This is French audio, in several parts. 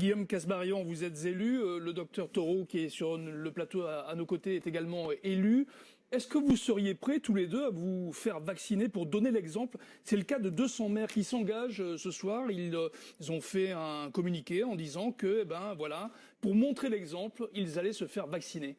Guillaume Kasbarian, vous êtes élu. Le docteur Taureau, qui est sur le plateau à nos côtés, est également élu. Est-ce que vous seriez prêts tous les deux à vous faire vacciner pour donner l'exemple? C'est le cas de 200 maires qui s'engagent ce soir. Ils ont fait un communiqué en disant que, voilà, pour montrer l'exemple, ils allaient se faire vacciner.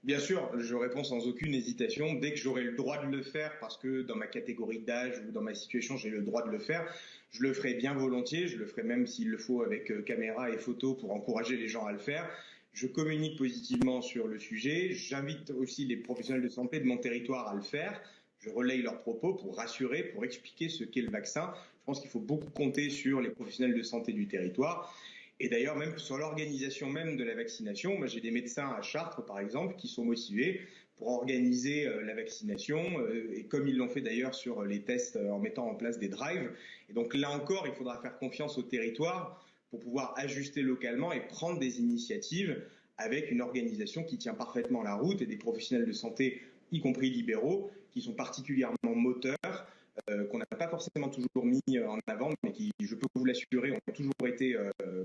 Bien sûr, je réponds sans aucune hésitation. Dès que j'aurai le droit de le faire, parce que dans ma catégorie d'âge ou dans ma situation, j'ai le droit de le faire, je le ferai bien volontiers. Je le ferai même s'il le faut avec caméra et photo pour encourager les gens à le faire. Je communique positivement sur le sujet. J'invite aussi les professionnels de santé de mon territoire à le faire. Je relaye leurs propos pour rassurer, pour expliquer ce qu'est le vaccin. Je pense qu'il faut beaucoup compter sur les professionnels de santé du territoire. Et d'ailleurs, même sur l'organisation même de la vaccination, moi j'ai des médecins à Chartres, par exemple, qui sont motivés pour organiser la vaccination, et comme ils l'ont fait d'ailleurs sur les tests en mettant en place des drives. Et donc là encore, il faudra faire confiance au territoire pour pouvoir ajuster localement et prendre des initiatives avec une organisation qui tient parfaitement la route et des professionnels de santé, y compris libéraux, qui sont particulièrement moteurs, qu'on n'a pas forcément toujours mis en avant, mais qui, je peux vous l'assurer, ont toujours été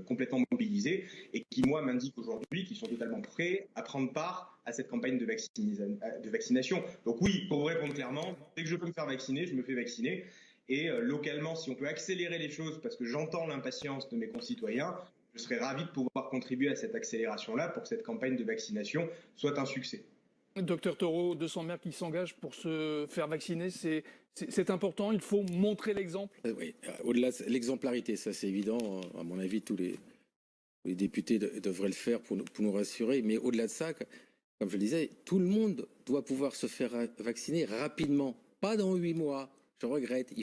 complètement mobilisés et qui, moi, m'indiquent aujourd'hui qu'ils sont totalement prêts à prendre part à cette campagne de vaccination. Donc oui, pour vous répondre clairement, dès que je peux me faire vacciner, je me fais vacciner. Et localement, si on peut accélérer les choses, parce que j'entends l'impatience de mes concitoyens, je serais ravi de pouvoir contribuer à cette accélération-là pour que cette campagne de vaccination soit un succès. Docteur Taureau, 200 maires qui s'engagent pour se faire vacciner, c'est important, il faut montrer l'exemple. Oui, au-delà de l'exemplarité, ça c'est évident, à mon avis tous les députés devraient le faire pour nous rassurer, mais au-delà de ça, comme je le disais, tout le monde doit pouvoir se faire vacciner rapidement, pas dans 8 mois. Je regrette,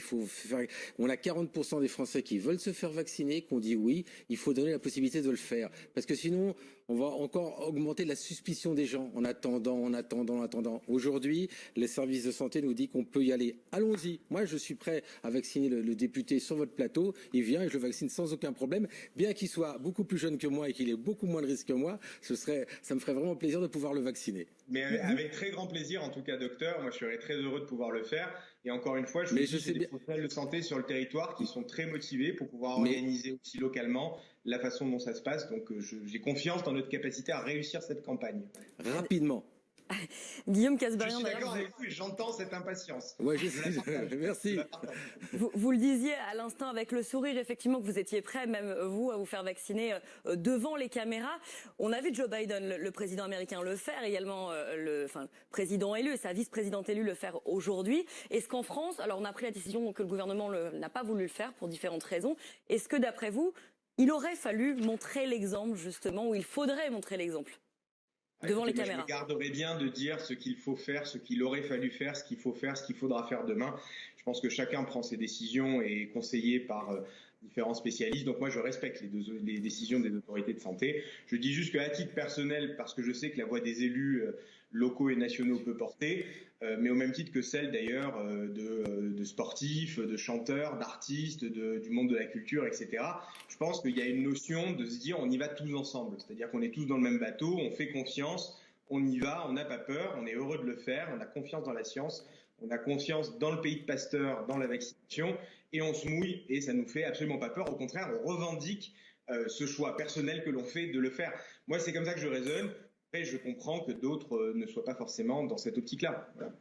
on a 40% des Français qui veulent se faire vacciner, qu'on dit oui, il faut donner la possibilité de le faire. Parce que sinon, on va encore augmenter la suspicion des gens en attendant. Aujourd'hui, les services de santé nous disent qu'on peut y aller. Allons-y. Moi, je suis prêt à vacciner le député sur votre plateau. Il vient et je le vaccine sans aucun problème. Bien qu'il soit beaucoup plus jeune que moi et qu'il ait beaucoup moins de risques que moi, ça me ferait vraiment plaisir de pouvoir le vacciner. Mais avec très grand plaisir, en tout cas, docteur. Moi, je serais très heureux de pouvoir le faire. Et encore une fois, je sais des professionnels de santé sur le territoire qui sont très motivés pour pouvoir organiser aussi localement la façon dont ça se passe. Donc, j'ai confiance dans notre capacité à réussir cette campagne. Rapidement. Guillaume Kasbarian, je suis d'accord avec vous et j'entends cette impatience. Ouais, merci. Vous le disiez à l'instant avec le sourire, effectivement, que vous étiez prêt, même vous, à vous faire vacciner devant les caméras. On a vu Joe Biden, le président américain, le faire, également le président élu et sa vice-présidente élue le faire aujourd'hui. Est-ce qu'en France, alors on a pris la décision que le gouvernement n'a pas voulu le faire pour différentes raisons, est-ce que d'après vous, il aurait fallu montrer l'exemple justement, ou il faudrait montrer l'exemple devant les caméras? Je me garderai bien de dire ce qu'il faut faire, ce qu'il aurait fallu faire, ce qu'il faut faire, ce qu'il faudra faire demain. Je pense que chacun prend ses décisions et est conseillé par différents spécialistes. Donc moi, je respecte les décisions des autorités de santé. Je dis juste qu'à titre personnel, parce que je sais que la voix des élus locaux et nationaux peut porter, mais au même titre que celle d'ailleurs de sportifs, de chanteurs, d'artistes, du monde de la culture, etc. Je pense qu'il y a une notion de se dire on y va tous ensemble, c'est-à-dire qu'on est tous dans le même bateau, on fait confiance, on y va, on n'a pas peur, on est heureux de le faire, on a confiance dans la science, on a confiance dans le pays de Pasteur, dans la vaccination, et on se mouille et ça nous fait absolument pas peur. Au contraire, on revendique ce choix personnel que l'on fait de le faire. Moi, c'est comme ça que je raisonne. Après, je comprends que d'autres ne soient pas forcément dans cette optique-là. Voilà.